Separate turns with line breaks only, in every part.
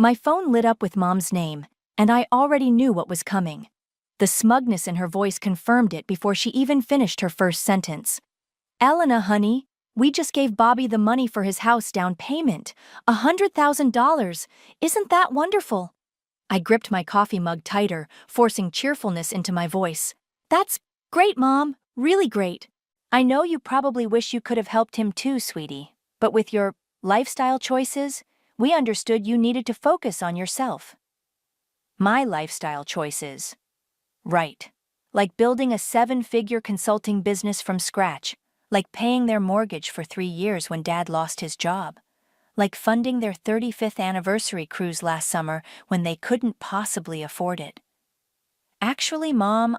My phone lit up with Mom's name, and I already knew what was coming. The smugness in her voice confirmed it before she even finished her first sentence. "Elena, honey, we just gave Bobby the money for his house down payment. $100,000. Isn't that wonderful?" I gripped my coffee mug tighter, forcing cheerfulness into my voice. "That's great, Mom. Really great. I know you probably wish you could have helped him too, sweetie. But with your lifestyle choices, we understood you needed to focus on yourself." My lifestyle choices. Right. Like building a 7-figure consulting business from scratch. Like paying their mortgage for 3 years when Dad lost his job. Like funding their 35th anniversary cruise last summer when they couldn't possibly afford it. Actually, Mom,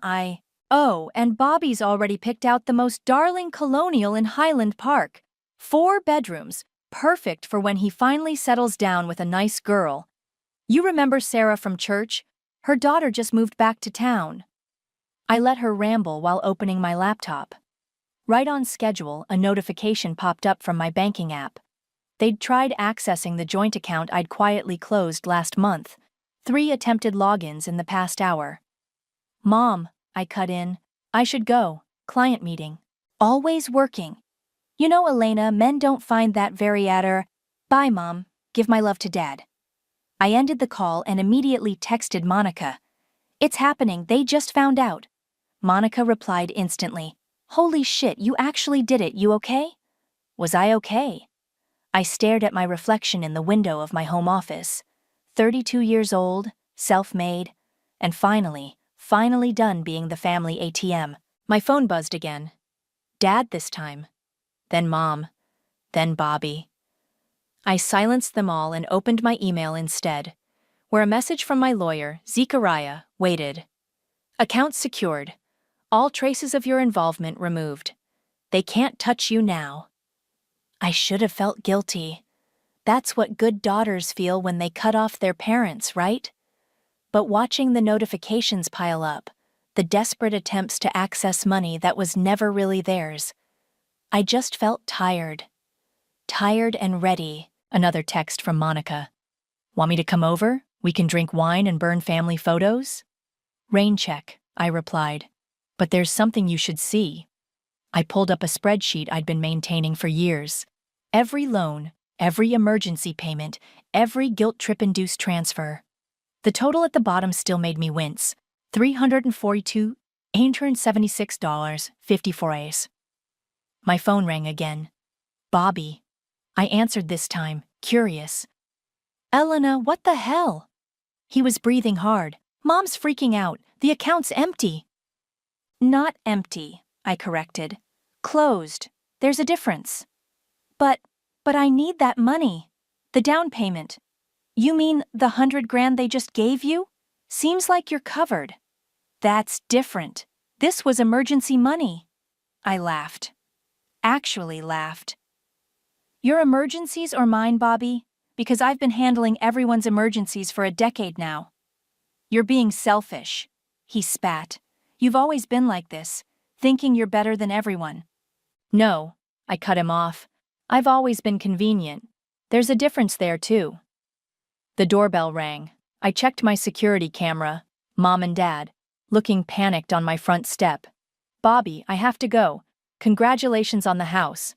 Oh, and Bobby's already picked out the most darling colonial in Highland Park. 4 bedrooms, perfect for when he finally settles down with a nice girl. You remember Sarah from church? Her daughter just moved back to town. I let her ramble while opening my laptop. Right on schedule, a notification popped up from my banking app. They'd tried accessing the joint account I'd quietly closed last month. 3 attempted logins in the past hour. "Mom," I cut in, "I should go. Client meeting. Always working. You know, Elena, men don't find that very Bye, Mom. Give my love to Dad." I ended the call and immediately texted Monica. "It's happening, they just found out." Monica replied instantly. "Holy shit, you actually did it, you okay?" Was I okay? I stared at my reflection in the window of my home office. 32 years old, self-made, and finally done being the family ATM. My phone buzzed again. Dad this time. Then Mom. Then Bobby. I silenced them all and opened my email instead, where a message from my lawyer, Zechariah, waited. "Account secured. All traces of your involvement removed. They can't touch you now." I should have felt guilty. That's what good daughters feel when they cut off their parents, right? But watching the notifications pile up, the desperate attempts to access money that was never really theirs, I just felt tired. Tired and ready. Another text from Monica. "Want me to come over? We can drink wine and burn family photos?" "Rain check," I replied. "But there's something you should see." I pulled up a spreadsheet I'd been maintaining for years. Every loan, every emergency payment, every guilt trip-induced transfer. The total at the bottom still made me wince. $342,876.54. My phone rang again. Bobby. I answered this time, curious. "Elena, what the hell?" He was breathing hard. "Mom's freaking out. The account's empty." "Not empty," I corrected. "Closed. There's a difference." But I need that money. The down payment." "You mean the 100 grand they just gave you? Seems like you're covered." "That's different. This was emergency money." I laughed. Actually laughed. "Your emergencies or mine, Bobby? Because I've been handling everyone's emergencies for a decade now." "You're being selfish," he spat. "You've always been like this, thinking you're better than everyone." "No," I cut him off. "I've always been convenient. There's a difference there, too." The doorbell rang. I checked my security camera, Mom and Dad, looking panicked on my front step. "Bobby, I have to go. Congratulations on the house."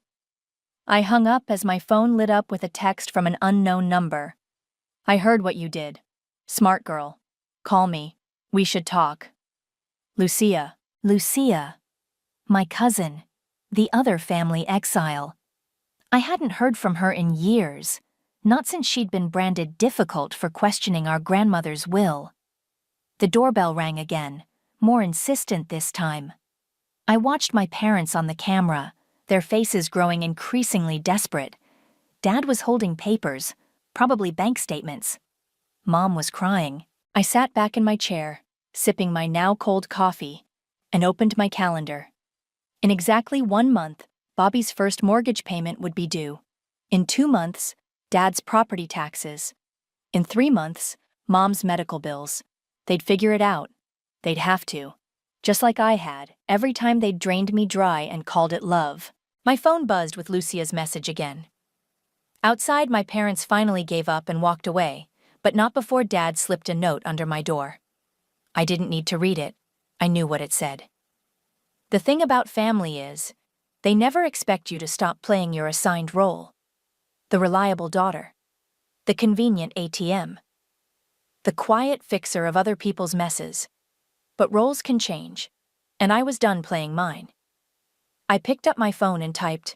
I hung up as my phone lit up with a text from an unknown number. "I heard what you did. Smart girl. Call me. We should talk." Lucia. Lucia. My cousin. The other family exile. I hadn't heard from her in years, not since she'd been branded difficult for questioning our grandmother's will. The doorbell rang again, more insistent this time. I watched my parents on the camera, their faces growing increasingly desperate. Dad was holding papers, probably bank statements. Mom was crying. I sat back in my chair, sipping my now cold coffee, and opened my calendar. In exactly 1 month, Bobby's first mortgage payment would be due. In 2 months, Dad's property taxes. In 3 months, Mom's medical bills. They'd figure it out. They'd have to. Just like I had, every time they'd drained me dry and called it love. My phone buzzed with Lucia's message again. Outside, my parents finally gave up and walked away, But not before Dad slipped a note under my door. I didn't need to read it. I knew what it said. The thing about family is, they never expect you to stop playing your assigned role. The reliable daughter. The convenient ATM. The quiet fixer of other people's messes. But roles can change, and I was done playing mine. I picked up my phone and typed,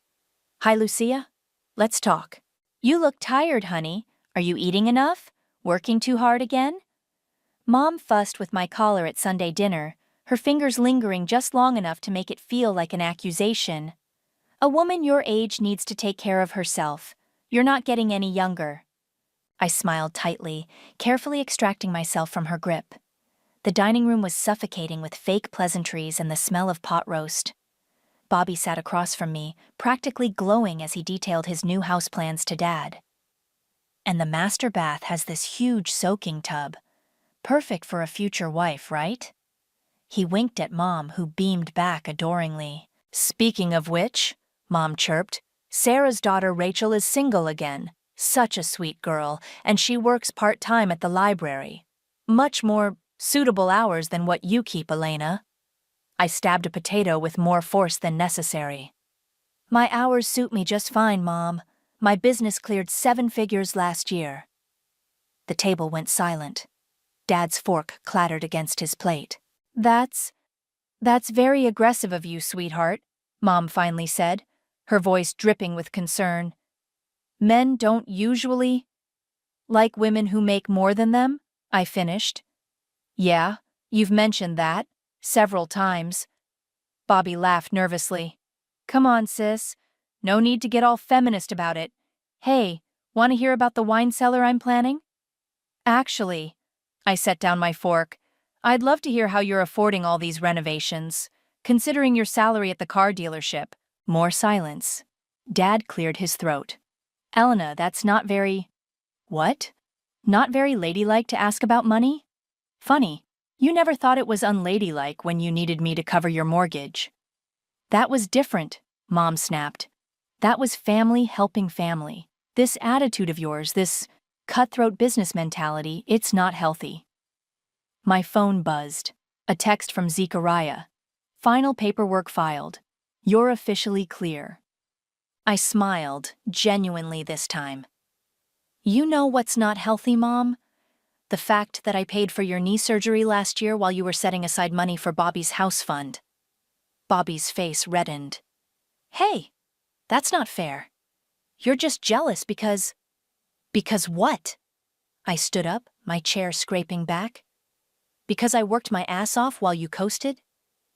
"Hi, Lucia. Let's talk." "You look tired, honey. Are you eating enough? Working too hard again?" Mom fussed with my collar at Sunday dinner, her fingers lingering just long enough to make it feel like an accusation. "A woman your age needs to take care of herself. You're not getting any younger." I smiled tightly, carefully extracting myself from her grip. The dining room was suffocating with fake pleasantries and the smell of pot roast. Bobby sat across from me, practically glowing as he detailed his new house plans to Dad. "And the master bath has this huge soaking tub. Perfect for a future wife, right?" He winked at Mom, who beamed back adoringly. "Speaking of which," Mom chirped, "Sarah's daughter Rachel is single again. Such a sweet girl, and she works part-time at the library. Much more suitable hours than what you keep, Elena." I stabbed a potato with more force than necessary. "My hours suit me just fine, Mom. My business cleared 7 figures last year." The table went silent. Dad's fork clattered against his plate. That's very aggressive of you, sweetheart," Mom finally said, her voice dripping with concern. "Men don't usually like women who make more than them," I finished. "Yeah, you've mentioned that several times." Bobby laughed nervously. "Come on, sis. No need to get all feminist about it. Hey, want to hear about the wine cellar I'm planning?" "Actually," I set down my fork, "I'd love to hear how you're affording all these renovations, considering your salary at the car dealership." More silence. Dad cleared his throat. "Elena, that's not very—" "What? Not very ladylike to ask about money? Funny, you never thought it was unladylike when you needed me to cover your mortgage." "That was different," Mom snapped. "That was family helping family. This attitude of yours, this cutthroat business mentality, it's not healthy." My phone buzzed. A text from Zechariah. "Final paperwork filed. You're officially clear." I smiled, genuinely this time. "You know what's not healthy, Mom? The fact that I paid for your knee surgery last year while you were setting aside money for Bobby's house fund." Bobby's face reddened. "Hey, that's not fair. You're just jealous because—" "Because what?" I stood up, my chair scraping back. "Because I worked my ass off while you coasted?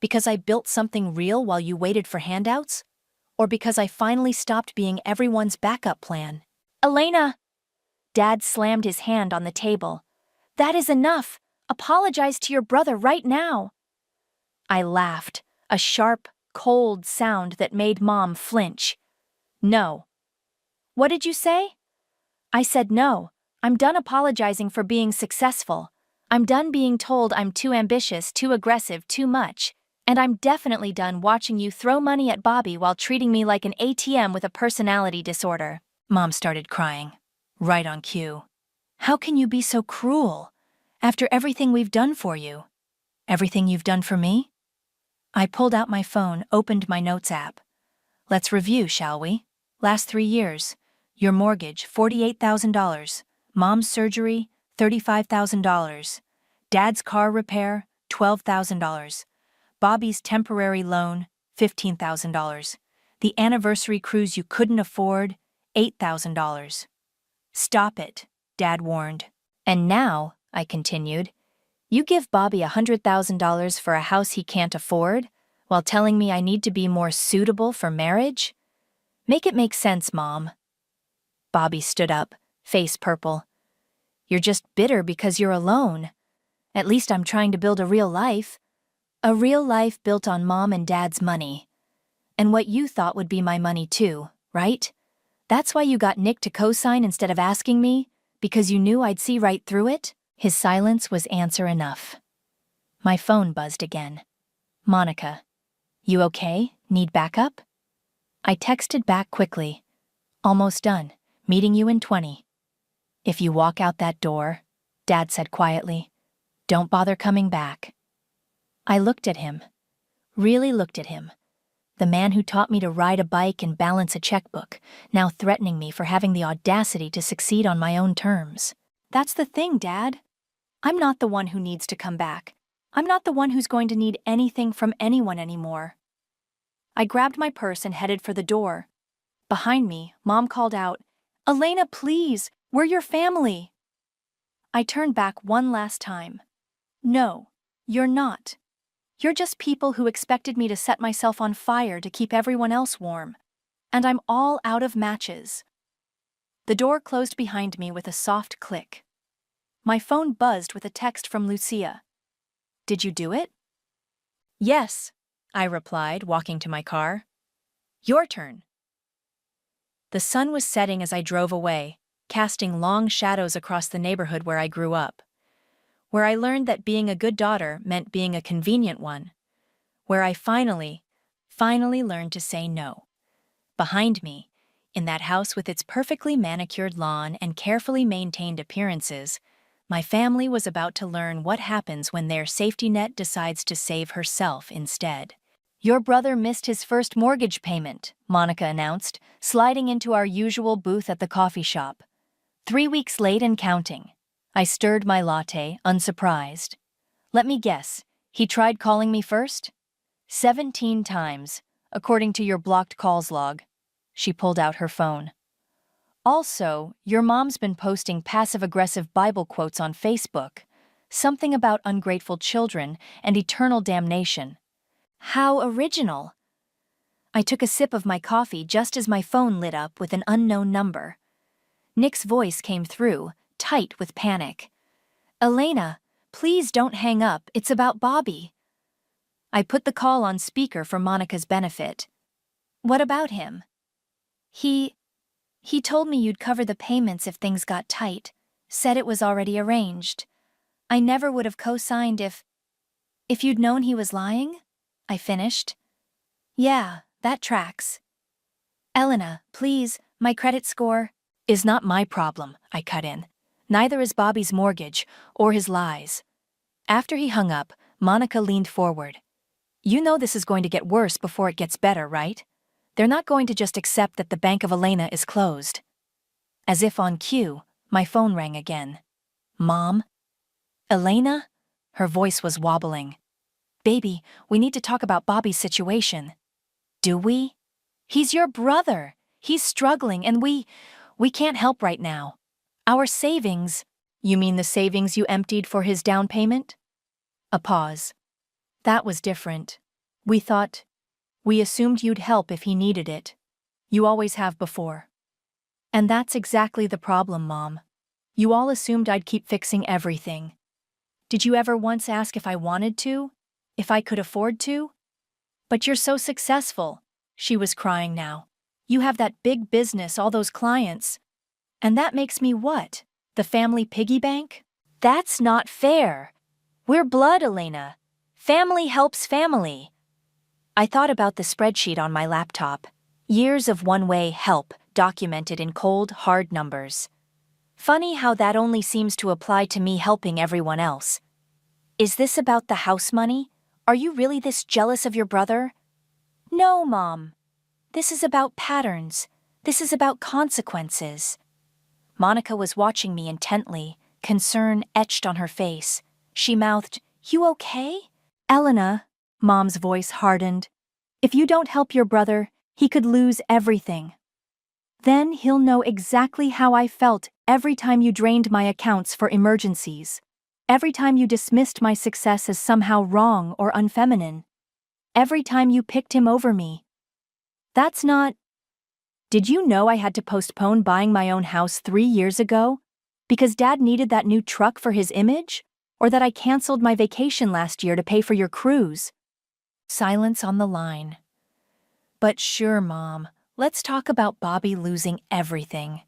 Because I built something real while you waited for handouts? Or because I finally stopped being everyone's backup plan?" "Elena!" Dad slammed his hand on the table. "That is enough. Apologize to your brother right now." I laughed, a sharp, cold sound that made Mom flinch. "No." "What did you say?" I said no. I'm done apologizing for being successful. I'm done being told I'm too ambitious, too aggressive, too much. And I'm definitely done watching you throw money at Bobby while treating me like an ATM with a personality disorder. Mom started crying. Right on cue. "How can you be so cruel? After everything we've done for you." "Everything you've done for me?" I pulled out my phone, opened my notes app. "Let's review, shall we? Last 3 years. Your mortgage, $48,000. Mom's surgery, $35,000. Dad's car repair, $12,000. Bobby's temporary loan, $15,000. The anniversary cruise you couldn't afford, $8,000. "Stop it," Dad warned. "And now," I continued, "you give Bobby $100,000 for a house he can't afford, while telling me I need to be more suitable for marriage? Make it make sense, Mom." Bobby stood up, face purple. "You're just bitter because you're alone. At least I'm trying to build a real life. A real life built on Mom and Dad's money. And what you thought would be my money too, right? That's why you got Nick to co-sign instead of asking me? Because you knew I'd see right through it?" His silence was answer enough. My phone buzzed again. "Monica, you okay? Need backup?" I texted back quickly. "Almost done. Meeting you in 20. If you walk out that door, Dad said quietly, don't bother coming back. I looked at him, really looked at him. The man who taught me to ride a bike and balance a checkbook, now threatening me for having the audacity to succeed on my own terms. That's the thing, Dad. I'm not the one who needs to come back. I'm not the one who's going to need anything from anyone anymore. I grabbed my purse and headed for the door. Behind me, Mom called out, Elena, please, we're your family. I turned back one last time. No, you're not. You're just people who expected me to set myself on fire to keep everyone else warm. And I'm all out of matches. The door closed behind me with a soft click. My phone buzzed with a text from Lucia. Did you do it? Yes, I replied, walking to my car. Your turn. The sun was setting as I drove away, casting long shadows across the neighborhood where I grew up. Where I learned that being a good daughter meant being a convenient one. Where I finally learned to say no. Behind me, in that house with its perfectly manicured lawn and carefully maintained appearances, my family was about to learn what happens when their safety net decides to save herself instead. Your brother missed his first mortgage payment, Monica announced, sliding into our usual booth at the coffee shop. 3 weeks late and counting. I stirred my latte, unsurprised. Let me guess, he tried calling me first? 17 times, according to your blocked calls log. She pulled out her phone. Also, your mom's been posting passive-aggressive Bible quotes on Facebook. Something about ungrateful children and eternal damnation. How original! I took a sip of my coffee just as my phone lit up with an unknown number. Nick's voice came through, tight with panic. Elena, please don't hang up, it's about Bobby. I put the call on speaker for Monica's benefit. What about him? He told me you'd cover the payments if things got tight, said it was already arranged. I never would have co-signed if you'd known he was lying? I finished. Yeah, that tracks. Elena, please, my credit score is not my problem, I cut in. Neither is Bobby's mortgage or his lies. After he hung up, Monica leaned forward. You know this is going to get worse before it gets better, right? They're not going to just accept that the Bank of Elena is closed. As if on cue, my phone rang again. Mom? Elena? Her voice was wobbling. Baby, we need to talk about Bobby's situation. Do we? He's your brother. He's struggling and we can't help right now. Our savings. You mean the savings you emptied for his down payment? A pause. That was different. We assumed you'd help if he needed it. You always have before. And that's exactly the problem, Mom. You all assumed I'd keep fixing everything. Did you ever once ask if I wanted to? If I could afford to? But you're so successful. She was crying now. You have that big business, all those clients. And that makes me what? The family piggy bank? That's not fair. We're blood, Elena. Family helps family. I thought about the spreadsheet on my laptop. Years of one-way help documented in cold, hard numbers. Funny how that only seems to apply to me helping everyone else. Is this about the house money? Are you really this jealous of your brother? No, Mom. This is about patterns. This is about consequences. Monica was watching me intently, concern etched on her face. She mouthed, You okay? Elena, Mom's voice hardened. If you don't help your brother, he could lose everything. Then he'll know exactly how I felt every time you drained my accounts for emergencies. Every time you dismissed my success as somehow wrong or unfeminine. Every time you picked him over me. That's not... Did you know I had to postpone buying my own house 3 years ago? Because Dad needed that new truck for his image? Or that I canceled my vacation last year to pay for your cruise? Silence on the line. But sure, Mom, let's talk about Bobby losing everything.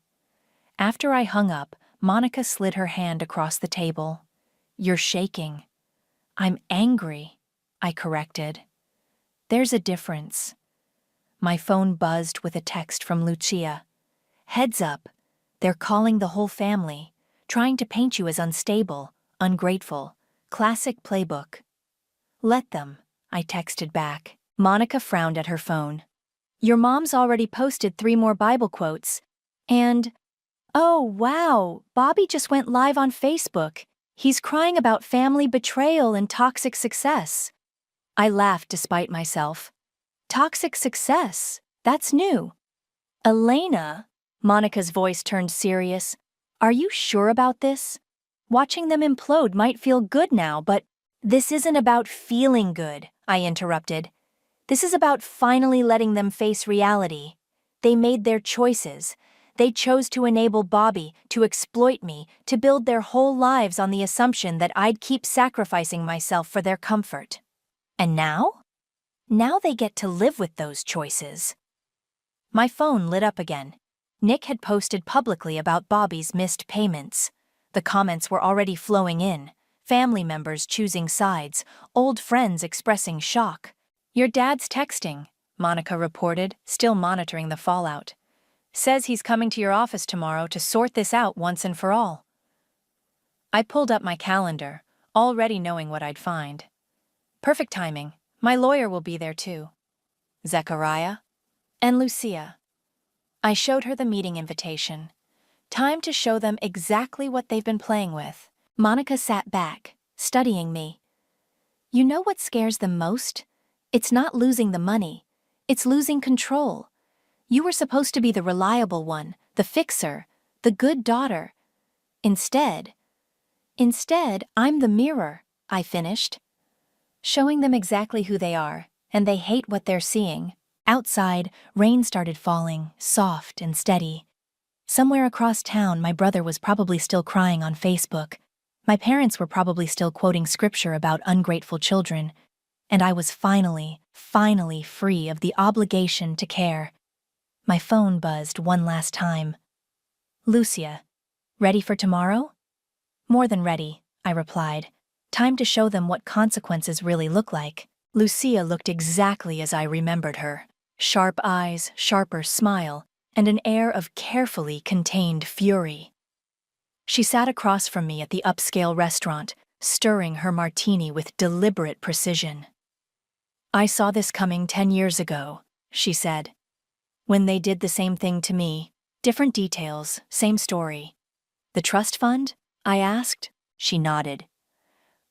After I hung up, Monica slid her hand across the table. You're shaking. I'm angry, I corrected. There's a difference. My phone buzzed with a text from Lucia. Heads up, They're calling the whole family, trying to paint you as unstable, ungrateful. Classic playbook. Let them, I texted back. Monica frowned at her phone. Your mom's already posted 3 more Bible quotes. And, oh wow, Bobby just went live on Facebook. He's crying about family betrayal and toxic success. I laughed despite myself. Toxic success? That's new. Elena, Monica's voice turned serious. Are you sure about this? Watching them implode might feel good now, but this isn't about feeling good, I interrupted. This is about finally letting them face reality. They made their choices. They chose to enable Bobby, to exploit me, to build their whole lives on the assumption that I'd keep sacrificing myself for their comfort. And now? Now they get to live with those choices. My phone lit up again. Nick had posted publicly about Bobby's missed payments. The comments were already flowing in. Family members choosing sides, old friends expressing shock. Your dad's texting, Monica reported, still monitoring the fallout. Says he's coming to your office tomorrow to sort this out once and for all. I pulled up my calendar, already knowing what I'd find. Perfect timing. My lawyer will be there too. Zechariah and Lucia. I showed her the meeting invitation. Time to show them exactly what they've been playing with. Monica sat back, studying me. You know what scares them most? It's not losing the money. It's losing control. You were supposed to be the reliable one, the fixer, the good daughter. Instead, I'm the mirror, I finished. Showing them exactly who they are, and they hate what they're seeing. Outside, rain started falling, soft and steady. Somewhere across town, my brother was probably still crying on Facebook. My parents were probably still quoting scripture about ungrateful children. And I was finally free of the obligation to care. My phone buzzed one last time. Lucia, ready for tomorrow? More than ready, I replied. Time to show them what consequences really look like. Lucia looked exactly as I remembered her. Sharp eyes, sharper smile, and an air of carefully contained fury. She sat across from me at the upscale restaurant, stirring her martini with deliberate precision. I saw this coming 10 years ago, she said. When they did the same thing to me, different details, same story. The trust fund? I asked. She nodded.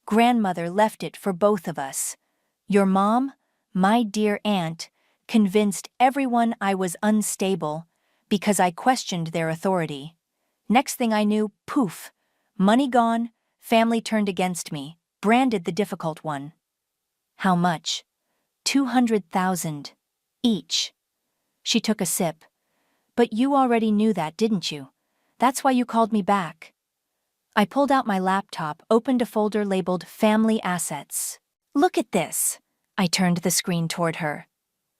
Grandmother left it for both of us. Your mom, my dear aunt, convinced everyone I was unstable because I questioned their authority. Next thing I knew, poof, money gone, family turned against me, branded the difficult one. How much? 200,000 each. She took a sip. But you already knew that, didn't you? That's why you called me back. I pulled out my laptop, opened a folder labeled Family Assets. Look at this. I turned the screen toward her.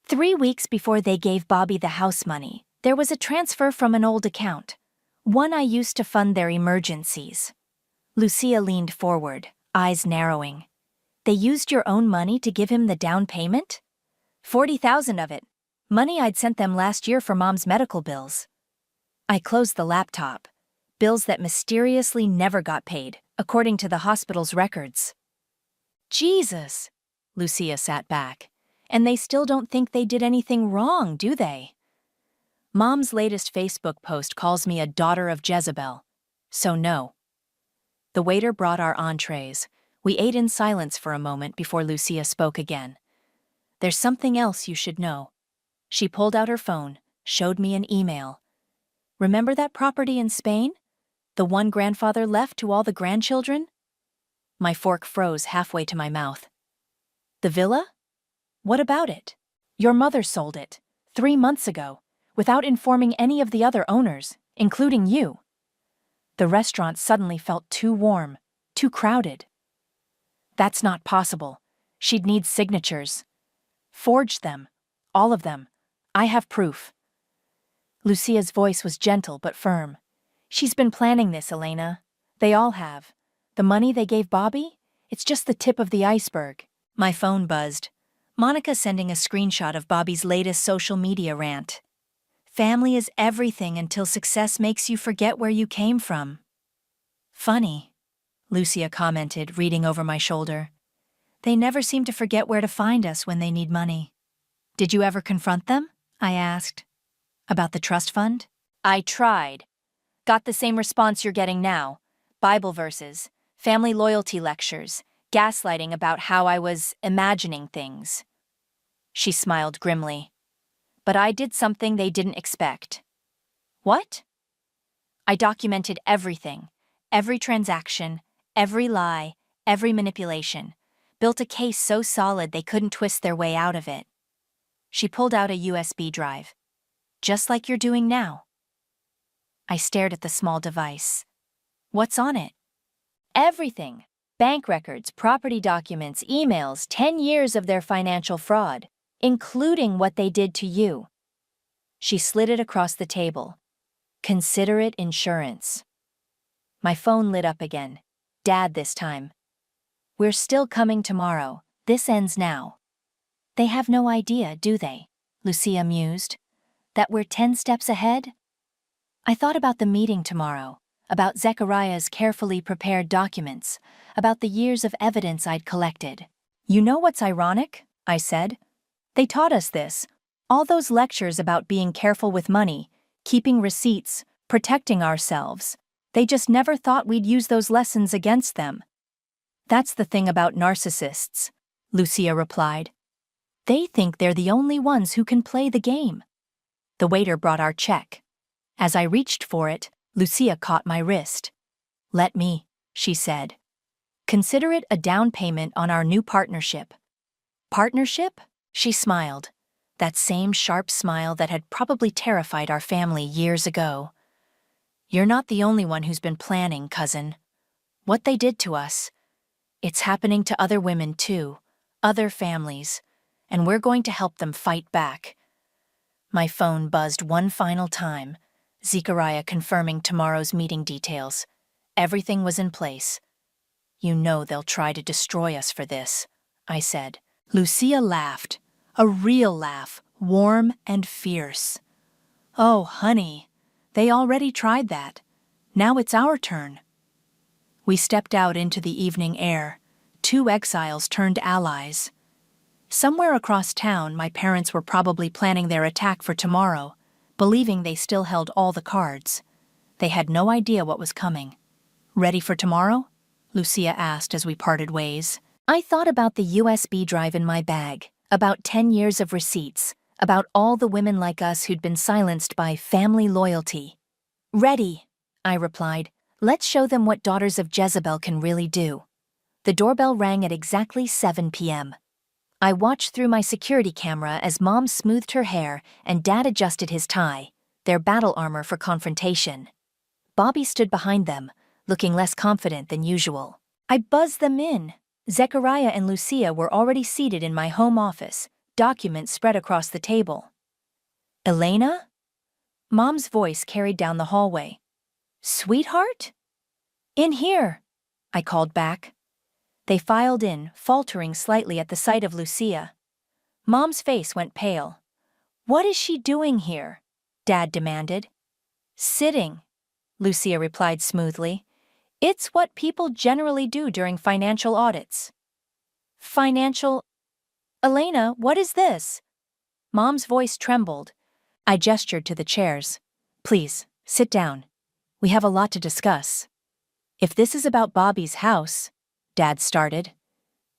3 weeks before they gave Bobby the house money, there was a transfer from an old account. One I used to fund their emergencies. Lucia leaned forward, eyes narrowing. They used your own money to give him the down payment? 40,000 of it. Money I'd sent them last year for Mom's medical bills. I closed the laptop. Bills that mysteriously never got paid, according to the hospital's records. Jesus! Lucia sat back. And they still don't think they did anything wrong, do they? Mom's latest Facebook post calls me a daughter of Jezebel. So no. The waiter brought our entrees. We ate in silence for a moment before Lucia spoke again. There's something else you should know. She pulled out her phone, showed me an email. Remember that property in Spain? The one grandfather left to all the grandchildren? My fork froze halfway to my mouth. The villa? What about it? Your mother sold it, 3 months ago, without informing any of the other owners, including you. The restaurant suddenly felt too warm, too crowded. That's not possible. She'd need signatures. Forge them. All of them. I have proof. Lucia's voice was gentle but firm. She's been planning this, Elena. They all have. The money they gave Bobby? It's just the tip of the iceberg. My phone buzzed. Monica sending a screenshot of Bobby's latest social media rant. Family is everything until success makes you forget where you came from. Funny, Lucia commented, reading over my shoulder. They never seem to forget where to find us when they need money. Did you ever confront them? I asked. About the trust fund? I tried. Got the same response you're getting now. Bible verses, family loyalty lectures, gaslighting about how I was imagining things. She smiled grimly. But I did something they didn't expect. What? I documented everything, every transaction, every lie, every manipulation. Built a case so solid they couldn't twist their way out of it. She pulled out a USB drive. Just like you're doing now. I stared at the small device. What's on it? Everything. Bank records, property documents, emails, 10 years of their financial fraud, including what they did to you. She slid it across the table. Consider it insurance. My phone lit up again. Dad this time. We're still coming tomorrow. This ends now. They have no idea, do they? Lucia mused. That we're 10 steps ahead? I thought about the meeting tomorrow, about Zechariah's carefully prepared documents, about the years of evidence I'd collected. You know what's ironic? I said. They taught us this. All those lectures about being careful with money, keeping receipts, protecting ourselves. They just never thought we'd use those lessons against them. That's the thing about narcissists, Lucia replied. They think they're the only ones who can play the game. The waiter brought our check. As I reached for it, Lucia caught my wrist. Let me, she said. Consider it a down payment on our new partnership. Partnership? She smiled. That same sharp smile that had probably terrified our family years ago. You're not the only one who's been planning, cousin. What they did to us, it's happening to other women too, other families, and we're going to help them fight back. My phone buzzed one final time, Zechariah confirming tomorrow's meeting details. Everything was in place. You know they'll try to destroy us for this, I said. Lucia laughed, a real laugh, warm and fierce. Oh, honey, they already tried that. Now it's our turn. We stepped out into the evening air, 2 exiles turned allies. Somewhere across town, my parents were probably planning their attack for tomorrow, believing they still held all the cards. They had no idea what was coming. Ready for tomorrow? Lucia asked as we parted ways. I thought about the USB drive in my bag, about 10 years of receipts, about all the women like us who'd been silenced by family loyalty. Ready, I replied. Let's show them what daughters of Jezebel can really do. The doorbell rang at exactly 7 p.m. I watched through my security camera as Mom smoothed her hair and Dad adjusted his tie, their battle armor for confrontation. Bobby stood behind them, looking less confident than usual. I buzzed them in. Zechariah and Lucia were already seated in my home office, documents spread across the table. Elena? Mom's voice carried down the hallway. Sweetheart? In here, I called back. They filed in, faltering slightly at the sight of Lucia. Mom's face went pale. What is she doing here? Dad demanded. Sitting, Lucia replied smoothly. It's what people generally do during financial audits. Financial? Elena, what is this? Mom's voice trembled. I gestured to the chairs. Please, sit down. We have a lot to discuss. If this is about Bobby's house, Dad started.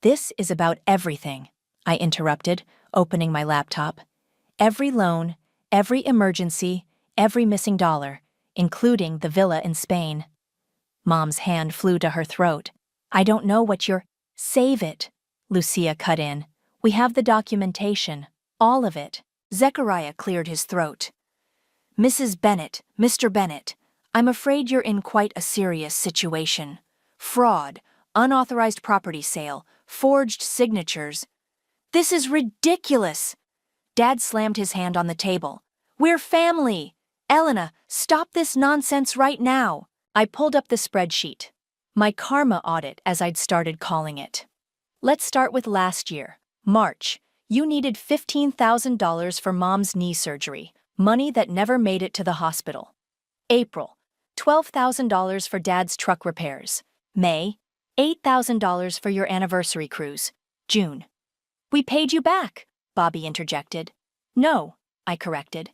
This is about everything, I interrupted, opening my laptop. Every loan, every emergency, every missing dollar, including the villa in Spain. Mom's hand flew to her throat. I don't know what you're— Save it, Lucia cut in. We have the documentation, all of it. Zechariah cleared his throat. Mrs. Bennett, Mr. Bennett, I'm afraid you're in quite a serious situation. Fraud, unauthorized property sale, forged signatures. This is ridiculous! Dad slammed his hand on the table. We're family! Elena, stop this nonsense right now! I pulled up the spreadsheet. My karma audit, as I'd started calling it. Let's start with last year, March. You needed $15,000 for Mom's knee surgery. Money that never made it to the hospital. April, $12,000 for Dad's truck repairs. May, $8,000 for your anniversary cruise. June. We paid you back, Bobby interjected. No, I corrected.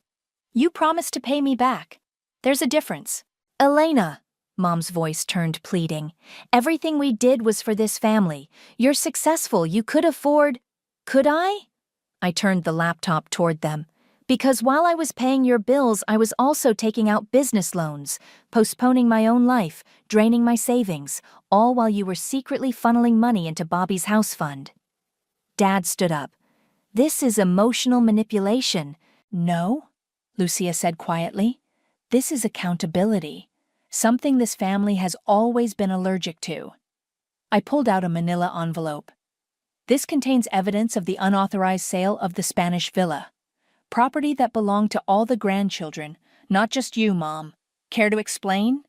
You promised to pay me back. There's a difference. Elena, Mom's voice turned pleading. Everything we did was for this family. You're successful. You could afford. Could I? I turned the laptop toward them. Because while I was paying your bills, I was also taking out business loans, postponing my own life, draining my savings, all while you were secretly funneling money into Bobby's house fund. Dad stood up. This is emotional manipulation. No, Lucia said quietly. This is accountability, something this family has always been allergic to. I pulled out a manila envelope. This contains evidence of the unauthorized sale of the Spanish villa. Property that belonged to all the grandchildren, not just you, Mom. Care to explain?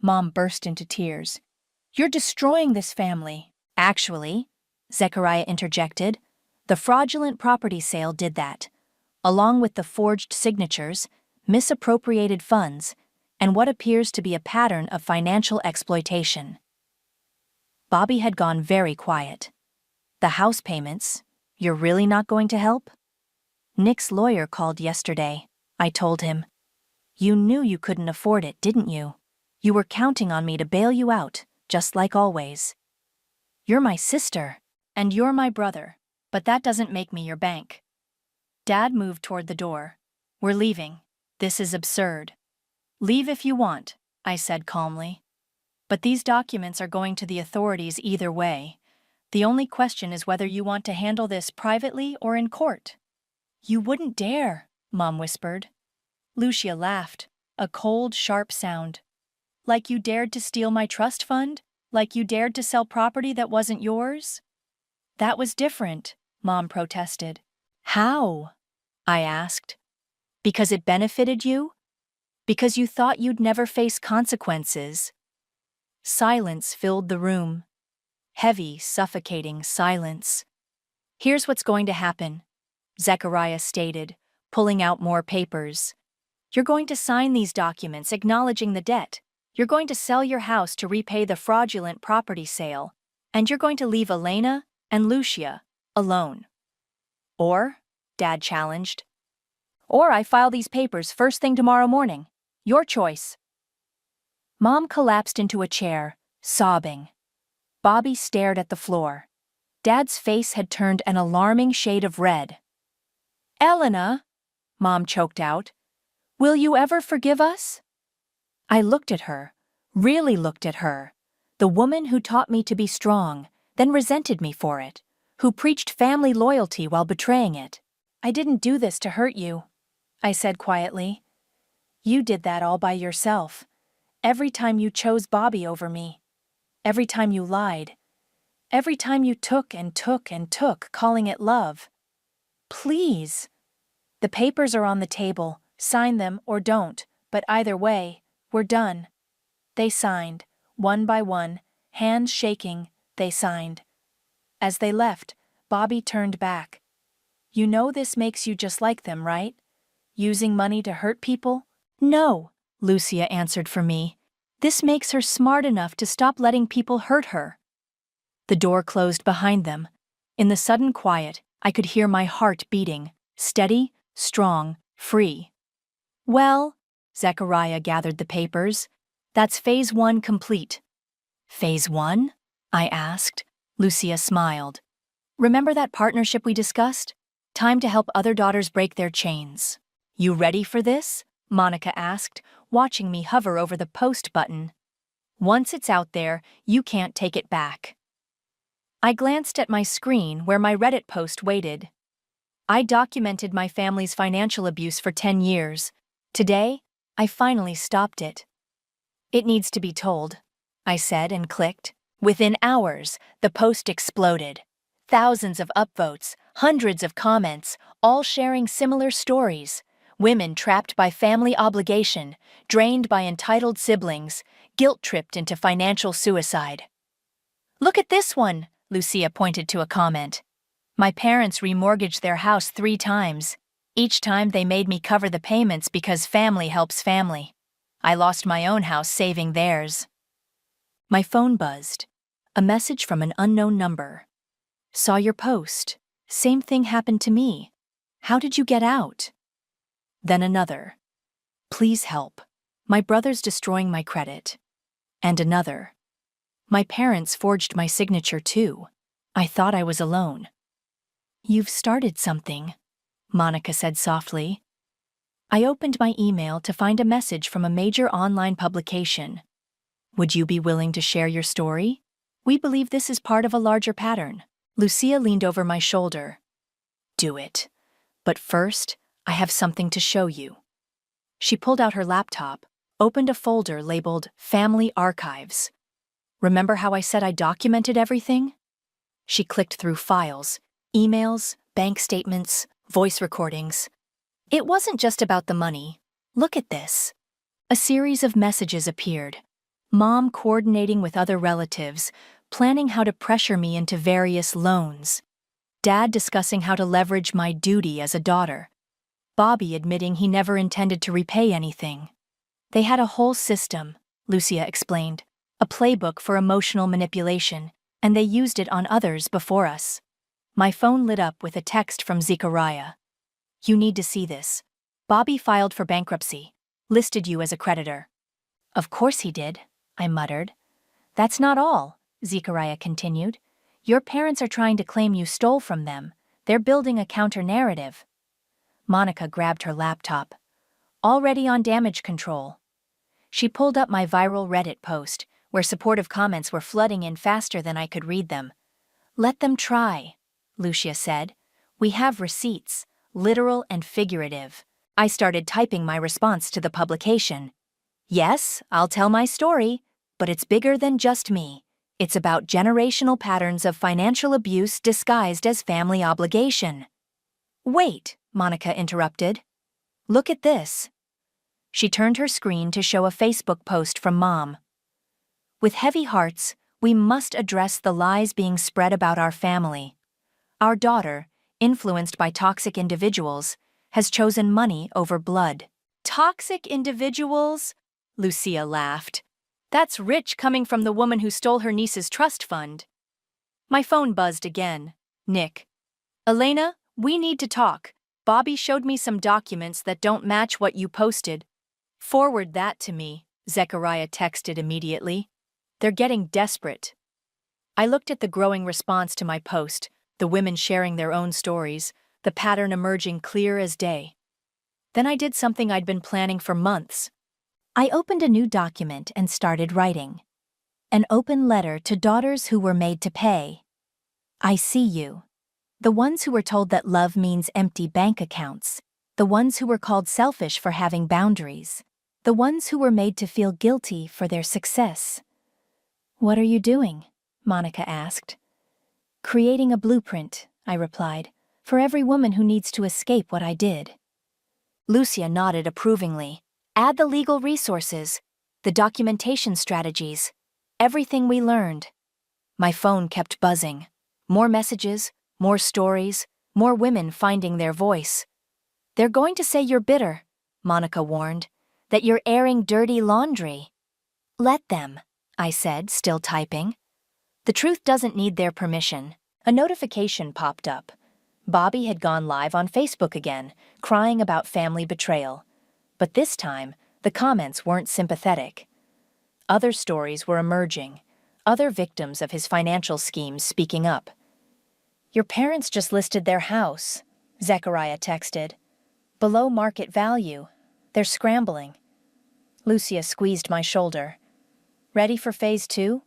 Mom burst into tears. You're destroying this family. Actually, Zechariah interjected, the fraudulent property sale did that, along with the forged signatures, misappropriated funds, and what appears to be a pattern of financial exploitation. Bobby had gone very quiet. The house payments, you're really not going to help? Nick's lawyer called yesterday, I told him. You knew you couldn't afford it, didn't you? You were counting on me to bail you out, just like always. You're my sister, and you're my brother, but that doesn't make me your bank. Dad moved toward the door. We're leaving. This is absurd. Leave if you want, I said calmly. But these documents are going to the authorities either way. The only question is whether you want to handle this privately or in court. You wouldn't dare, Mom whispered. Lucia laughed, a cold, sharp sound. Like you dared to steal my trust fund? Like you dared to sell property that wasn't yours? That was different, Mom protested. How? I asked. Because it benefited you? Because you thought you'd never face consequences? Silence filled the room. Heavy, suffocating silence. Here's what's going to happen, Zechariah stated, pulling out more papers. You're going to sign these documents acknowledging the debt. You're going to sell your house to repay the fraudulent property sale. And you're going to leave Elena and Lucia alone. Or, Dad challenged. Or I file these papers first thing tomorrow morning. Your choice. Mom collapsed into a chair, sobbing. Bobby stared at the floor. Dad's face had turned an alarming shade of red. Elena, Mom choked out, will you ever forgive us? I looked at her, really looked at her, the woman who taught me to be strong, then resented me for it, who preached family loyalty while betraying it. I didn't do this to hurt you, I said quietly. You did that all by yourself. Every time you chose Bobby over me. Every time you lied. Every time you took and took and took, calling it love. Please. The papers are on the table. Sign them or don't, but either way, we're done. They signed, one by one, hands shaking, they signed. As they left, Bobby turned back. You know this makes you just like them, right? Using money to hurt people? No, Lucia answered for me. This makes her smart enough to stop letting people hurt her. The door closed behind them. In the sudden quiet, I could hear my heart beating, steady, strong, free. Well, Zechariah gathered the papers. That's phase 1 complete. Phase 1? I asked. Lucia smiled. Remember that partnership we discussed? Time to help other daughters break their chains. You ready for this? Monica asked, watching me hover over the post button. Once it's out there, you can't take it back. I glanced at my screen where my Reddit post waited. I documented my family's financial abuse for 10 years. Today, I finally stopped it. It needs to be told, I said and clicked. Within hours, the post exploded. Thousands of upvotes, hundreds of comments, all sharing similar stories. Women trapped by family obligation, drained by entitled siblings, guilt-tripped into financial suicide. Look at this one, Lucia pointed to a comment. My parents remortgaged their house 3 times. Each time they made me cover the payments because family helps family. I lost my own house saving theirs. My phone buzzed. A message from an unknown number. Saw your post. Same thing happened to me. How did you get out? Then another. Please help. My brother's destroying my credit. And another. My parents forged my signature too. I thought I was alone. You've started something, Monica said softly. I opened my email to find a message from a major online publication. Would you be willing to share your story? We believe this is part of a larger pattern. Lucia leaned over my shoulder. Do it. But first, I have something to show you. She pulled out her laptop, opened a folder labeled Family Archives. Remember how I said I documented everything? She clicked through files, emails, bank statements, voice recordings. It wasn't just about the money. Look at this. A series of messages appeared. Mom coordinating with other relatives, planning how to pressure me into various loans. Dad discussing how to leverage my duty as a daughter. Bobby admitting he never intended to repay anything. They had a whole system, Lucia explained, a playbook for emotional manipulation, and they used it on others before us. My phone lit up with a text from Zechariah. You need to see this. Bobby filed for bankruptcy, listed you as a creditor. Of course he did, I muttered. That's not all, Zechariah continued. Your parents are trying to claim you stole from them. They're building a counter-narrative. Monica grabbed her laptop. Already on damage control. She pulled up my viral Reddit post, where supportive comments were flooding in faster than I could read them. Let them try, Lucia said. We have receipts, literal and figurative. I started typing my response to the publication. Yes, I'll tell my story, but it's bigger than just me. It's about generational patterns of financial abuse disguised as family obligation. Wait, Monica interrupted. Look at this. She turned her screen to show a Facebook post from Mom. With heavy hearts, we must address the lies being spread about our family. Our daughter, influenced by toxic individuals, has chosen money over blood. Toxic individuals? Lucia laughed. That's rich coming from the woman who stole her niece's trust fund. My phone buzzed again. Nick. Elena, we need to talk. Bobby showed me some documents that don't match what you posted. Forward that to me, Zechariah texted immediately. They're getting desperate. I looked at the growing response to my post, the women sharing their own stories, the pattern emerging clear as day. Then I did something I'd been planning for months. I opened a new document and started writing. An open letter to daughters who were made to pay. I see you. The ones who were told that love means empty bank accounts. The ones who were called selfish for having boundaries. The ones who were made to feel guilty for their success. What are you doing? Monica asked. Creating a blueprint, I replied, for every woman who needs to escape what I did. Lucia nodded approvingly. Add the legal resources, the documentation strategies, everything we learned. My phone kept buzzing. More messages, more stories, more women finding their voice. They're going to say you're bitter, Monica warned, that you're airing dirty laundry. Let them, I said, still typing. The truth doesn't need their permission. A notification popped up. Bobby had gone live on Facebook again, crying about family betrayal. But this time, the comments weren't sympathetic. Other stories were emerging, other victims of his financial schemes speaking up. Your parents just listed their house, Zechariah texted. Below market value. They're scrambling. Lucia squeezed my shoulder. Ready for phase 2?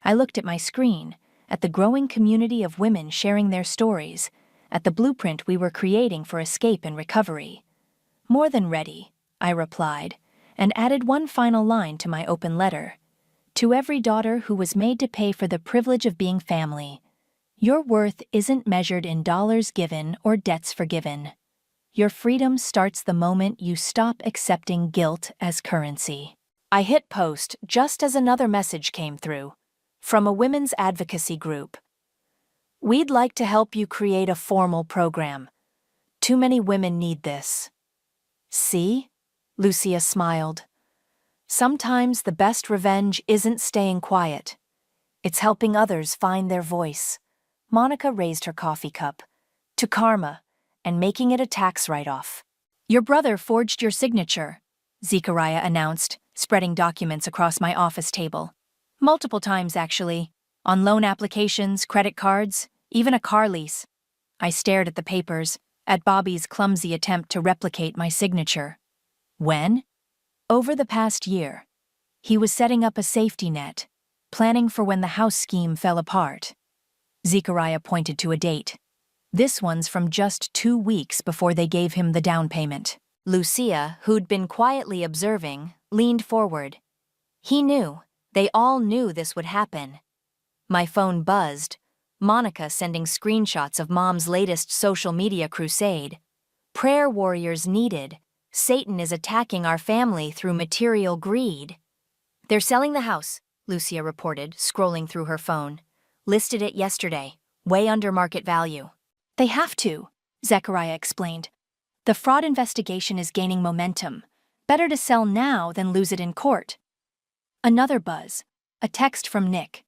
I looked at my screen, at the growing community of women sharing their stories, at the blueprint we were creating for escape and recovery. More than ready, I replied, and added one final line to my open letter. To every daughter who was made to pay for the privilege of being family, your worth isn't measured in dollars given or debts forgiven. Your freedom starts the moment you stop accepting guilt as currency. I hit post just as another message came through, from a women's advocacy group. We'd like to help you create a formal program. Too many women need this. See? Lucia smiled. Sometimes the best revenge isn't staying quiet. It's helping others find their voice. Monica raised her coffee cup. To karma, and making it a tax write-off. Your brother forged your signature, Zechariah announced, spreading documents across my office table. Multiple times, actually. On loan applications, credit cards, even a car lease. I stared at the papers, at Bobby's clumsy attempt to replicate my signature. When? Over the past year. He was setting up a safety net, planning for when the house scheme fell apart. Zechariah pointed to a date. This one's from just 2 weeks before they gave him the down payment. Lucia, who'd been quietly observing, leaned forward. He knew. They all knew this would happen. My phone buzzed. Monica sending screenshots of Mom's latest social media crusade. Prayer warriors needed. Satan is attacking our family through material greed. They're selling the house, Lucia reported, scrolling through her phone. Listed it yesterday, way under market value. They have to, Zechariah explained. The fraud investigation is gaining momentum. Better to sell now than lose it in court. Another buzz. A text from Nick.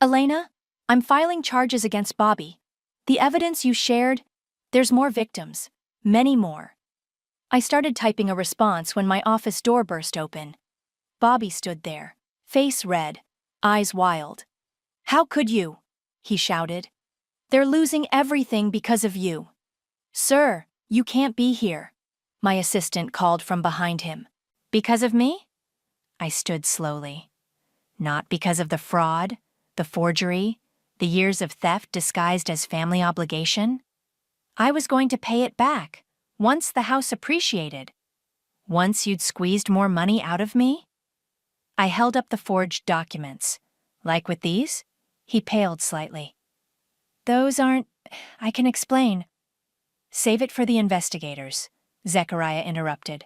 Elena, I'm filing charges against Bobby. The evidence you shared, there's more victims. Many more. I started typing a response when my office door burst open. Bobby stood there, face red, eyes wild. How could you? He shouted. They're losing everything because of you. Sir, you can't be here. My assistant called from behind him. Because of me? I stood slowly. Not because of the fraud, the forgery, the years of theft disguised as family obligation. I was going to pay it back, once the house appreciated. Once you'd squeezed more money out of me? I held up the forged documents. Like with these? He paled slightly. Those aren't... I can explain. Save it for the investigators, Zechariah interrupted.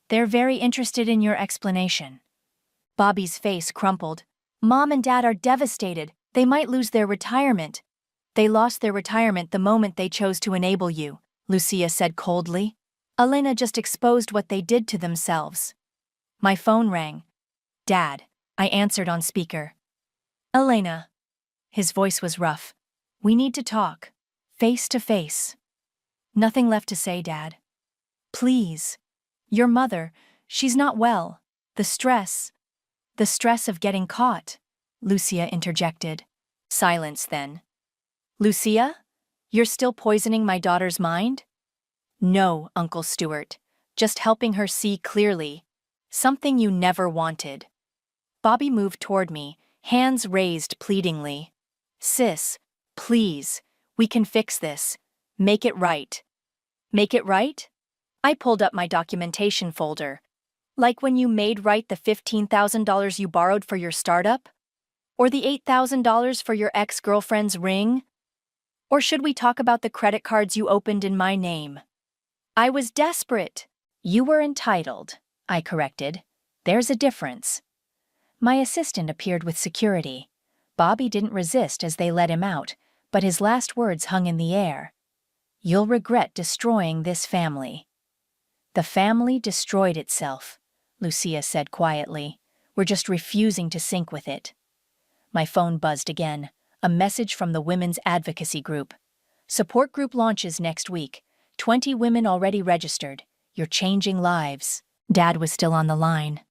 They're very interested in your explanation. Bobby's face crumpled. Mom and Dad are devastated. They might lose their retirement. They lost their retirement the moment they chose to enable you, Lucia said coldly. Elena just exposed what they did to themselves. My phone rang. Dad, I answered on speaker. Elena. His voice was rough. We need to talk. Face to face. Nothing left to say, Dad. Please. Your mother, she's not well. The stress of getting caught, Lucia interjected. Silence then. Lucia? You're still poisoning my daughter's mind? No, Uncle Stuart. Just helping her see clearly. Something you never wanted. Bobby moved toward me, hands raised pleadingly. Sis, please, we can fix this. Make it right. Make it right? I pulled up my documentation folder. Like when you made right the $15,000 you borrowed for your startup? Or the $8,000 for your ex-girlfriend's ring? Or should we talk about the credit cards you opened in my name? I was desperate. You were entitled, I corrected. There's a difference. My assistant appeared with security. Bobby didn't resist as they let him out, but his last words hung in the air. You'll regret destroying this family. The family destroyed itself, Lucia said quietly. We're just refusing to sync with it. My phone buzzed again. A message from the Women's Advocacy Group. Support group launches next week. 20 women already registered. You're changing lives. Dad was still on the line.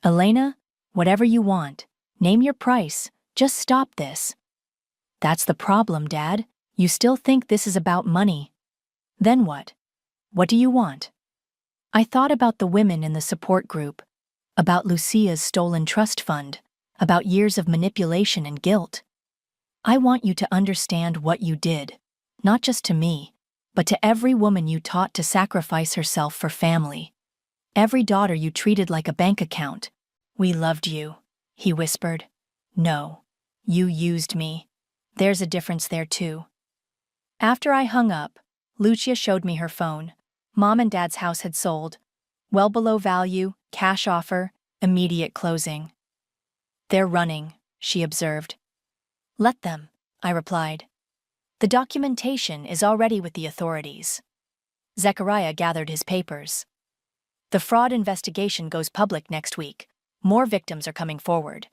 Elena, whatever you want. Name your price. Just stop this. That's the problem, Dad. You still think this is about money. Then what? What do you want? I thought about the women in the support group, about Lucia's stolen trust fund, about years of manipulation and guilt. I want you to understand what you did, not just to me, but to every woman you taught to sacrifice herself for family. Every daughter you treated like a bank account. We loved you, he whispered. No, you used me. There's a difference there too. After I hung up, Lucia showed me her phone. Mom and Dad's house had sold. Well below value, cash offer, immediate closing. They're running, she observed. Let them, I replied. The documentation is already with the authorities. Zechariah gathered his papers. The fraud investigation goes public next week. More victims are coming forward.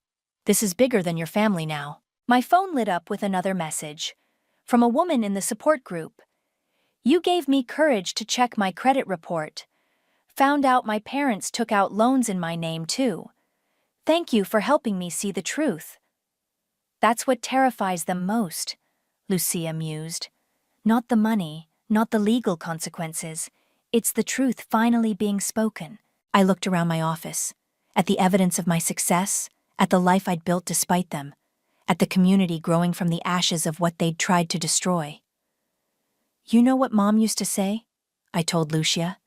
This is bigger than your family now. My phone lit up with another message. From a woman in the support group. You gave me courage to check my credit report. Found out my parents took out loans in my name too. Thank you for helping me see the truth. That's what terrifies them most, Lucia mused. Not the money, not the legal consequences. It's the truth finally being spoken. I looked around my office, at the evidence of my success, at the life I'd built despite them, at the community growing from the ashes of what they'd tried to destroy. You know what Mom used to say? I told Lucia.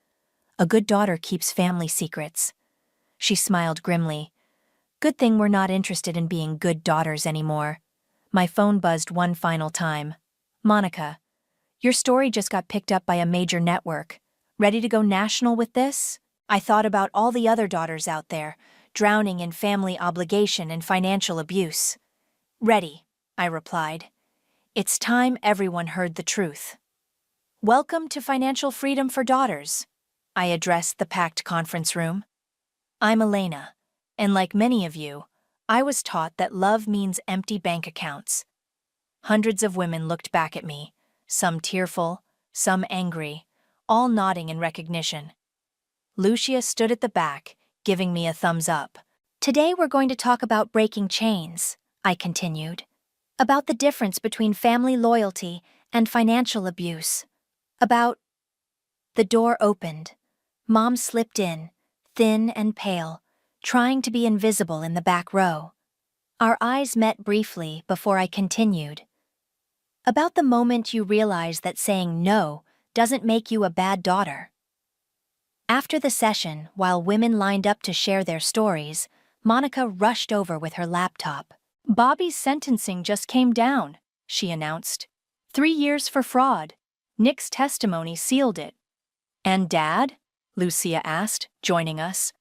A good daughter keeps family secrets. She smiled grimly. Good thing we're not interested in being good daughters anymore. My phone buzzed one final time. Monica, your story just got picked up by a major network. Ready to go national with this? I thought about all the other daughters out there, drowning in family obligation and financial abuse. Ready, I replied. It's time everyone heard the truth. Welcome to Financial Freedom for Daughters, I addressed the packed conference room. I'm Elena, and like many of you, I was taught that love means empty bank accounts. Hundreds of women looked back at me, some tearful, some angry, all nodding in recognition. Lucia stood at the back, giving me a thumbs up. Today we're going to talk about breaking chains, I continued. About the difference between family loyalty and financial abuse. About... The door opened. Mom slipped in, thin and pale, trying to be invisible in the back row. Our eyes met briefly before I continued. About the moment you realize that saying no doesn't make you a bad daughter. After the session, while women lined up to share their stories, Monica rushed over with her laptop. Bobby's sentencing just came down, she announced. 3 years for fraud. Nick's testimony sealed it. And Dad? Lucia asked, joining us.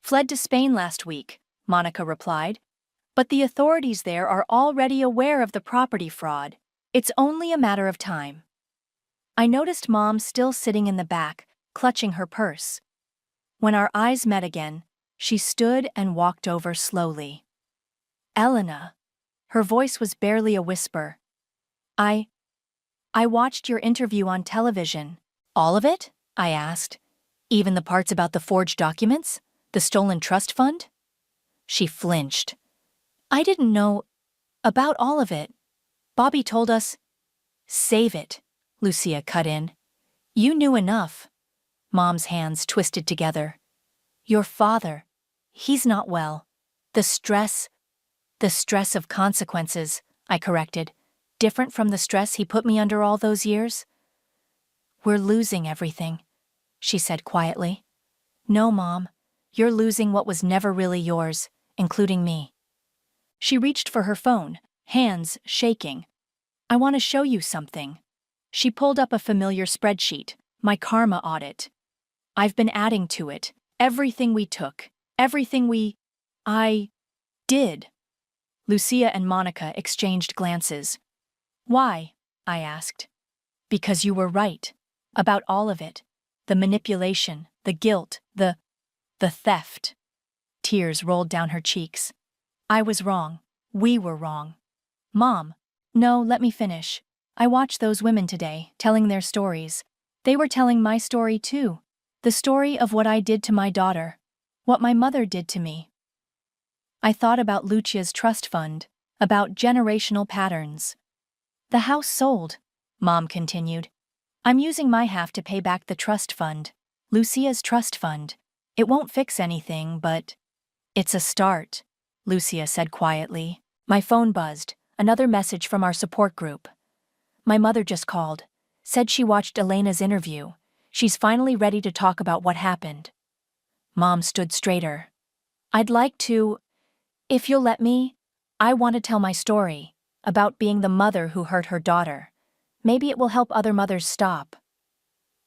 Fled to Spain last week, Monica replied. But the authorities there are already aware of the property fraud. It's only a matter of time. I noticed Mom still sitting in the back, clutching her purse. When our eyes met again, she stood and walked over slowly. Elena. Her voice was barely a whisper. I watched your interview on television. All of it? I asked. Even the parts about the forged documents? The stolen trust fund? She flinched. I didn't know about all of it. Bobby told us. Save it, Lucia cut in. You knew enough. Mom's hands twisted together. Your father. He's not well. The stress of consequences, I corrected. Different from the stress he put me under all those years? We're losing everything, she said quietly. No, Mom. You're losing what was never really yours, including me. She reached for her phone, hands shaking. I want to show you something. She pulled up a familiar spreadsheet, my karma audit. I've been adding to it, everything we took, everything I did. Lucia and Monica exchanged glances. Why? I asked. Because you were right. About all of it. The manipulation, the guilt, the theft. Tears rolled down her cheeks. I was wrong. We were wrong. Mom. No, let me finish. I watched those women today, telling their stories. They were telling my story too. The story of what I did to my daughter. What my mother did to me. I thought about Lucia's trust fund, about generational patterns. The house sold, Mom continued. I'm using my half to pay back the trust fund, Lucia's trust fund. It won't fix anything, but it's a start, Lucia said quietly. My phone buzzed, another message from our support group. My mother just called, said she watched Elena's interview. She's finally ready to talk about what happened. Mom stood straighter. I'd like to, if you'll let me, I want to tell my story. About being the mother who hurt her daughter. Maybe it will help other mothers stop.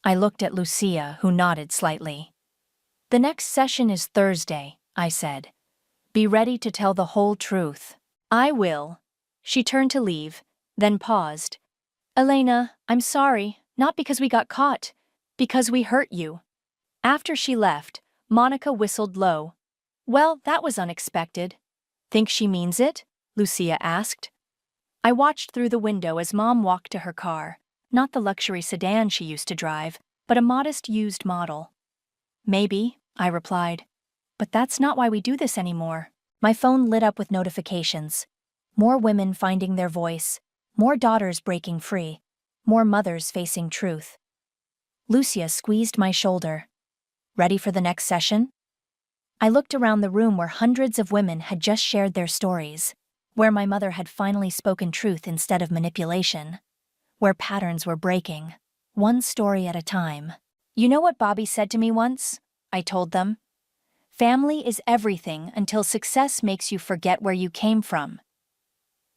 I looked at Lucia, who nodded slightly. The next session is Thursday, I said. Be ready to tell the whole truth. I will. She turned to leave, then paused. Elena, I'm sorry, not because we got caught. Because we hurt you. After she left, Monica whistled low. Well, that was unexpected. Think she means it? Lucia asked. I watched through the window as Mom walked to her car, not the luxury sedan she used to drive, but a modest used model. Maybe, I replied. But that's not why we do this anymore. My phone lit up with notifications. More women finding their voice, more daughters breaking free, more mothers facing truth. Lucia squeezed my shoulder. Ready for the next session? I looked around the room where hundreds of women had just shared their stories, where my mother had finally spoken truth instead of manipulation, where patterns were breaking, one story at a time. You know what Bobby said to me once? I told them. Family is everything until success makes you forget where you came from.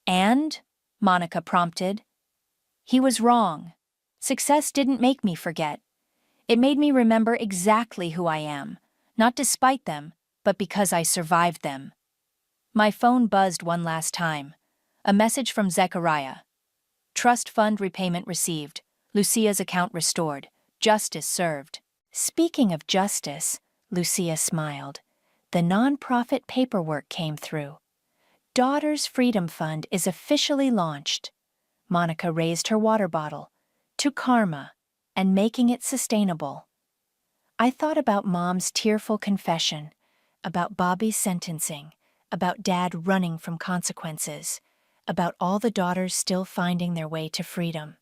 And? Monica prompted. He was wrong. Success didn't make me forget. It made me remember exactly who I am, not despite them, but because I survived them. My phone buzzed one last time. A message from Zechariah. Trust fund repayment received. Lucia's account restored. Justice served. Speaking of justice, Lucia smiled. The nonprofit paperwork came through. Daughters Freedom Fund is officially launched. Monica raised her water bottle. To karma, and making it sustainable. I thought about Mom's tearful confession, about Bobby's sentencing, about Dad running from consequences, about all the daughters still finding their way to freedom.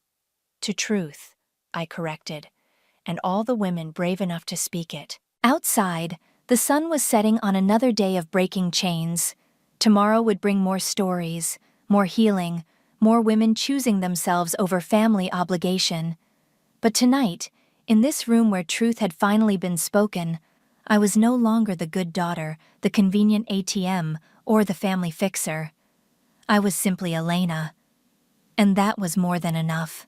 To truth, I corrected, and all the women brave enough to speak it. Outside, the sun was setting on another day of breaking chains. Tomorrow would bring more stories, more healing, more women choosing themselves over family obligation. But tonight, in this room where truth had finally been spoken, I was no longer the good daughter, the convenient ATM, or the family fixer. I was simply Elena. And that was more than enough.